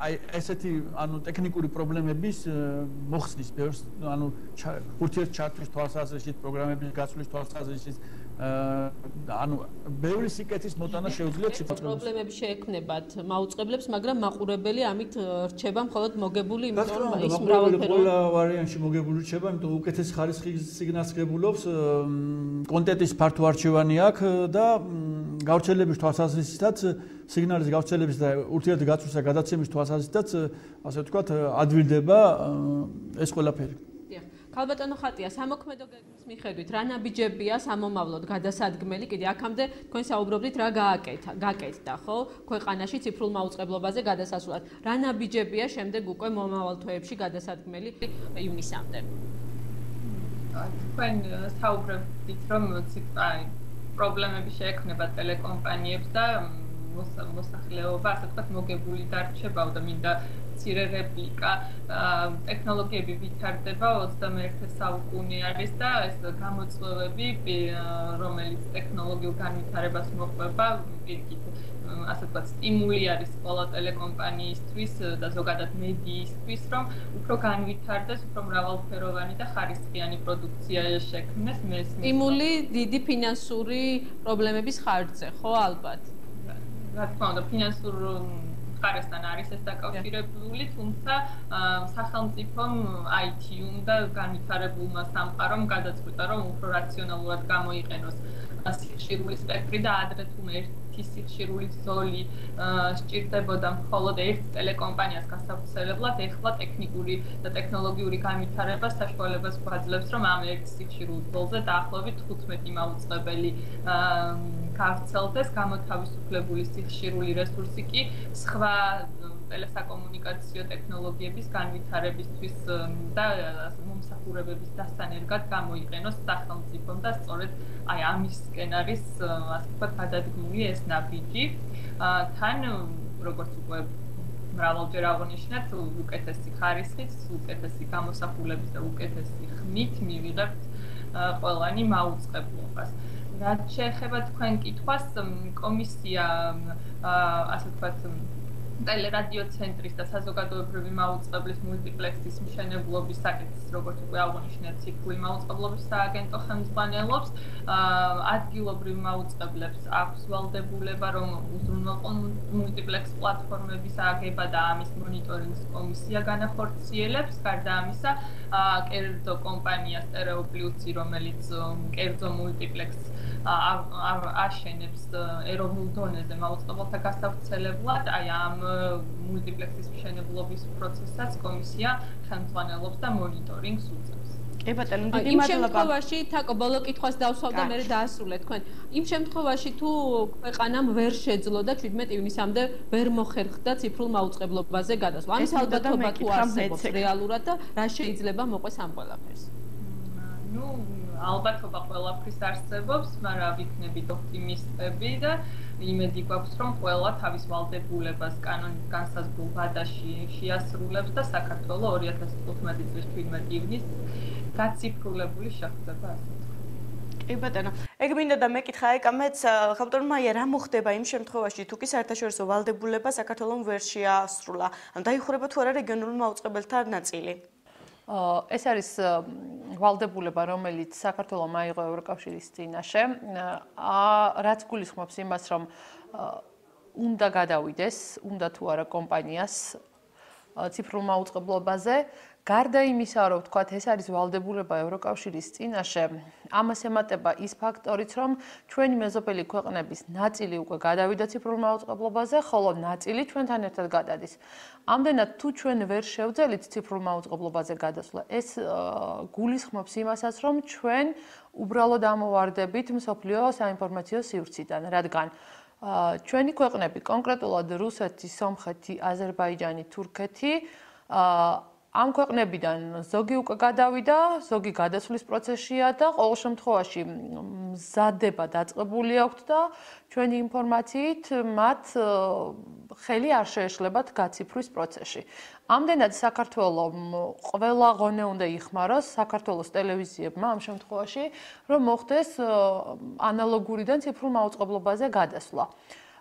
აი ესეთი ანუ ტექნიკური პრობლემების მოხსნის ბევრს, ანუ ურთიერთჩართვის თვალსაზრისით, პროგრამების გაცვლის თვალსაზრისით ანუ ბევრი სიკეთის მოტანა შეუძლია ციფრულ პრობლემები შეექმნებათ მაუწყებლებს, მაგრამ მაყურებელი ამით რჩება მხოლოდ მოგებული, იმიტომ რომ ის მრავალფეროვანი ყველა ვარიანტში მოგებული რჩება, იმიტომ უკეთეს ხარისხის სიგნალს ღებულობს, კონტენტის ფართო არჩევანი აქვს და გავრცელების თვალსაზრისითაც სიგნალის გავრცელების და ურთიერთგაცვლის და გადაცემის თვალსაზრისითაც ასე ვთქვათ ადვილდება ეს ყველაფერი. ქალბატონო ხატია, სამოქმედო გეგმის მიხედვით რა ნაბიჯებია სამომავლოდ გადასადგმელი? კიდე აქამდე თქვენ საუბრობდით რა გააკეთდა, ხო? ქვეყანაში ციფრულ მაუწყებლობაზე გადასასვლელად. რა ნაბიჯებია შემდეგ უკვე მომავალ თვეებში გადასადგმელი ივნისამდე? თქვენ საუბრობთ, რომ პრობლემები შეექმნება ტელეკომპანიებს და მოსახლეობა, ასე ვთქვათ, მოგებული დარჩება და მინდა მცირე რეპლიკა. ტექნოლოგიები ვითარდება 21 საუკუნე არის და ეს გამოწვევები, რომელიც ტექნოლოგიურ განვითარებას მოყვება, პირიქით, ასე ვთქვათ, სტიმული არის ყველა ტელეკომპანიისთვის და ზოგადად მედიისთვის, რომ უფრო განვითარდეს, უფრო მრავალფეროვანი და ხარისხიანი პროდუქცია შექმნეს. სტიმული დიდი ფინანსური პრობლემების ხარჯზე, ხო, ალბათ. რა თქმა უნდა, ფინანსურ ხარესთან არის ეს დაკავშირებული, თუმცა სახელმწიფომ IT-ում და განვითარებულმა სამყარომ გადაწყვიტა, რომ უფრო რაციონალურად გამოიყენოს სიხშირული სპექტრი და ადრე თუ ერთი სიხშირული ზოლი სჭირდებოდა მხოლოდ ერთ ტელეკომპანიას გასავრცელებლად, ეხლა ტექნიკური და ტექნოლოგიური განვითარება საშუალებას გვაძლევს, რომ ამ ერთ სიხშირულ ზოლზე დაახლოებით 15 მაუწყებელი გავრცელდეს, გამოთავისუფლებული სიხშირული რესურსი კი სხვა ტელესაკომუნიკაციო ტექნოლოგიების განვითარებისთვის და მომსახურებების დასთან ერთად გამოიყენოს სახელმწიფომ და სწორედ აი ამისკენ არის ასე ვთქვათ გადადგმული ეს ნაბიჯი. თან როგორც უკვე მრავალჯერ აღნიშნეთ, უკეთესი ხარისხით, უკეთესი გამოსახულების და უკეთესი ხმით მივიღებთ ყველანი მაუწყებლობას. რაც შეეხება თქვენ კითხვას, კომისია ასე ვთქვათ ტელერადიო ცენტრის და საზოგადოებრივი მაუწყებლის მულტიპლექსის მშენებლობის საკითხს, როგორც უკვე აღნიშნეთ, ციფრული მაუწყებლობის სააგენტო ხელმძღვანელობს. ადგილობრივ მაუწყებლებს აქვს ვალდებულება, რომ უზრუნველყო მულტიპლექს პლატფორმების აგება და ამის მონიტორინგის კომისია განახორციელებს. გარდა ამისა, კერძო კომპანია სტერეო პლუსი, რომელიც კერძო მულტიპლექს აშენებს ეროვნულ დონეზე მაუწყებელთა გასავრცელებლად, აი ამ მულტიპლექსის მშენებლობის პროცესსაც კომისია ხელმძღვანელობს და მონიტორინგს უწევს. კი ბატონო, დიდი იმ მადლობა. შემთხვევაში თაკო ბოლო კითხვას დავსვავ და მე დაასრულე თქვენ. იმ შემთხვევაში თუ ქვეყანამ ვერ შეძლო და 17 ივნისამდე ვერ მოხერხდა ციფრულ მაუწყებლობაზე გადასვლა. ამის ალბათობა თუ არსებობს რეალურად და რა შეიძლება მოყვეს ამ ყველაფერს? ალბათობა ყველაფრის არსებობს, მაგრამ ვიქნებით ოპტიმისტები და იმედი გვაქვს, რომ ყველა თავის ვალდებულებას კანონის განსაზღვრულ ვადაში შეასრულებს და საქართველოს 2015 წლის 17 ივნისს გაციფრულებული შეხვდება ასე. კი ბატონო, ეგ მინდა და მეკითხა ეკამეც ხალბატონმა რა მოხდება იმ შემთხვევაში, თუ კი საერთაშორისო ვალდებულება საქართველოს ვერ შეასრულა, ან დაიხურება თუ არა რეგიონულ მაუწყებელთა ნაწილი? ეს არის ვალდებულება, რომელიც საქართველოს აიღო ევროკავშირის წინაშე. რაც გულისხმობს იმას, რომ უნდა გადავიდეს, უნდა თუ არა კომპანიას ციფრულ მაუწყებლობაზე. გარდა იმისა, რომ ვთქვათ, ეს არის ვალდებულება ევროკავშირის წინაშე, ამას ემატება ის ფაქტორიც, რომ ჩვენი მეზობელი ქვეყნების ნაწილი უკვე გადავიდა ციფრულ მაუწყებლობაზე, ხოლო ნაწილი ჩვენთან ერთად გადადის. ამდენად თუ ჩვენ ვერ შევძელით ციფრულ მაუწყებლობაზე გადასვლა, ეს გულისხმობს იმასაც, რომ ჩვენ უბრალოდ ამოვარდებით მსოფლიო საინფორმაციო სივრციდან, რადგან ჩვენი ქვეყნები, კონკრეტულად რუსეთი, სომხეთი, აზერბაიჯანი, თურქეთი ამ ქვეყნებიდან ზოგი უკვე გადავიდა, ზოგი გადასვლის პროცესშია და ყოველ შემთხვევაში მზადება დაწყებული აქვთ და ჩვენი ინფორმაციით მათ ხელი არ შეეშლებათ გაციფრის პროცესში. ამდენად საქართველოს ყველა ღონე უნდა იხმაროს საქართველოს ტელევიზიებმა ამ შემთხვევაში, რომ მოხდეს ანალოგურიდან ციფრულ მაუწყებლობაზე გადასვლა.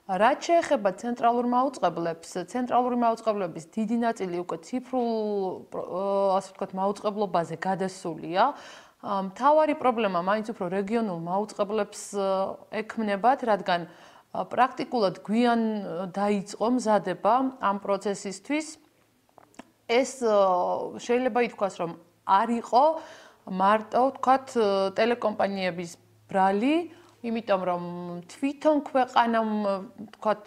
რაც შეეხება ცენტრალურ მაუწყებლებს, ცენტრალური მაუწყებლების დიდი ნაწილი უკვე ციფრულ, ასე ვთქვათ, მაუწყებლობაზე გადასულია. მთავარი პრობლემა მაინც უფრო რეგიონულ მაუწყებლებს ექმნებათ, რადგან პრაქტიკულად გვიან დაიწყო მზადება ამ პროცესისთვის. ეს შეიძლება ითქვას, რომ არ იყო მარტო, ვთქვათ, ტელეკომპანიების ბრალი, იმიტომ რომ თვითონ ქვეყანამ, ვთქვათ,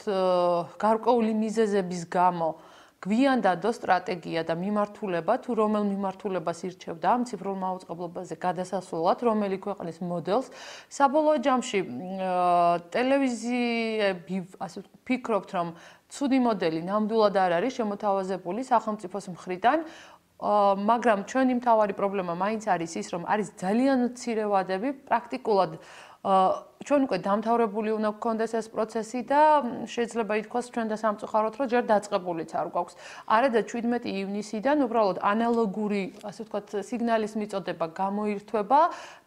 გარკვეული მიზეზების გამო გვიან დადო სტრატეგია და მიმართულება, თუ რომელ მიმართულებას ირჩევდა ამ ციფრულ მაუწყებლობაზე გადასასვლელად, რომელი ქვეყნის მოდელს. საბოლოო ჯამში ტელევიზიები, ასე ვფიქრობთ, რომ ცუდი მოდელი ნამდვილად არ არის შემოთავაზებული სახელმწიფოს მხრიდან, მაგრამ ჩვენი მთავარი პრობლემა მაინც არის ის, რომ არის ძალიან მცირე ვადები, პრაქტიკულად ჩვენ უკვე დამთავრებული უნდა გქონდეს ეს პროცესი და შეიძლება ითქვას ჩვენ და სამწუხაროდ, რომ ჯერ დაწყებულიც არ გვაქვს. არადა 17 ივნისიდან უბრალოდ ანალოგური, ასე ვთქვათ, სიგნალის მიწოდება გამოირთვება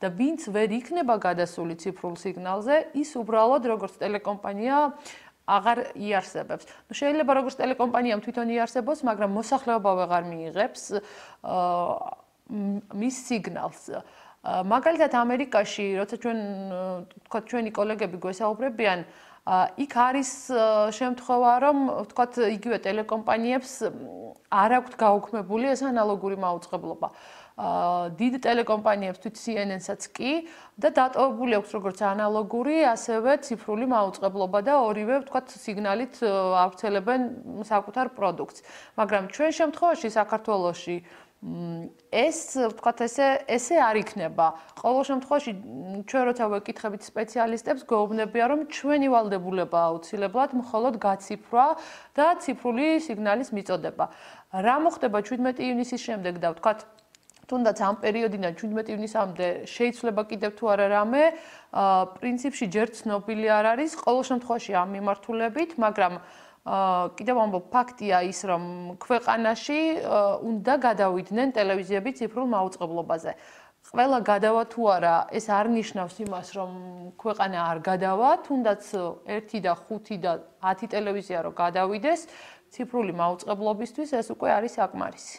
და ვინც ვერ იქნება გადასული ციფრულ სიგნალზე, ის უბრალოდ როგორც ტელეკომპანია აღარ იარსებებს. შეიძლება როგორც ტელეკომპანიამ თვითონ იარსებოს, მაგრამ მოსახლეობა ვეღარ მიიღებს მის სიგნალს. მაგალითად ამერიკაში, როცა თქვათ ჩვენი კოლეგები გვესაუბრებიან, იქ არის შემთხვევა, რომ ვთქვათ იგივე ტელეკომპანიებს არ აქვთ გაუქმებული ეს ანალოგური მაუწყებლობა. დიდ ტელეკომპანიებს თვით CNN-საც კი და დატოვებული აქვს როგორც ანალოგური, ასევე ციფრული მაუწყებლობა და ორივე, ვთქვათ, სიგნალით ავრცელებენ საკუთარ პროდუქტს. მაგრამ ჩვენ შემთხვევაში საქართველოში ეს, ვთქვათ, ესე არ იქნება. ყოველ შემთხვევაში ჩვენ როცა ვეკითხებით სპეციალისტებს, გვეუბნებიან, რომ ჩვენი ვალდებულება აუცილებლად მხოლოდ გაციფრვა და ციფრული სიგნალის მიწოდება. რა მოხდება 17 ივნისის შემდეგ და ვთქვათ, თუნდაც ამ პერიოდიდან 17 ივნისამდე შეიცვლება კიდევ თუ არა რამე, პრინციპში ჯერ ცნობილი არ არის, ყოველ შემთხვევაში ამ მიმართულებით, მაგრამ კიდევ ამბობ, ფაქტია ის, რომ ქვეყანაში უნდა გადავიდნენ ტელევიზიები ციფრულ მაუწყებლობაზე. ყველა გადავა თუ არა, ეს არ ნიშნავს იმას, რომ ქვეყანა არ გადავა, თუნდაც 1 და 5 და 10 ტელევიზია რო გადავიდეს ციფრული მაუწყებლობისთვის, ეს უკვე არის საკმარისი.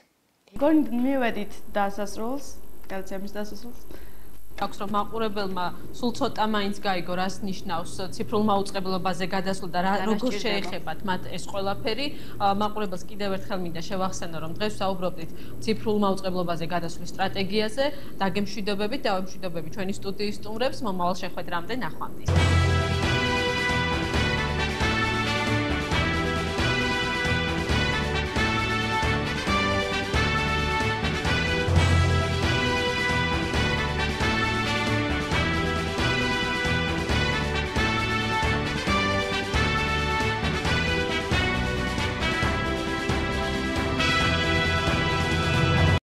მივედით დასასრულს, გადაცემის დასასრულს. აქვს რომ მაყურებელმა სულ ცოტა მაინც გაიგო, რას ნიშნავს ციფრულ მაუწყებლობაზე გადასვლა და როგორ შეეხებათ მათ ეს ყველაფერი. მაყურებელს კიდევ ერთხელ მინდა შევახსენო, რომ დღეს ვსაუბრობდით ციფრულ მაუწყებლობაზე გადასვლის სტრატეგიაზე. დაგემშვიდობებით, დავემშვიდობები ჩვენი სტუდიის სტუმრებს, მომავალ შეხვედრამდე ნახვამდის.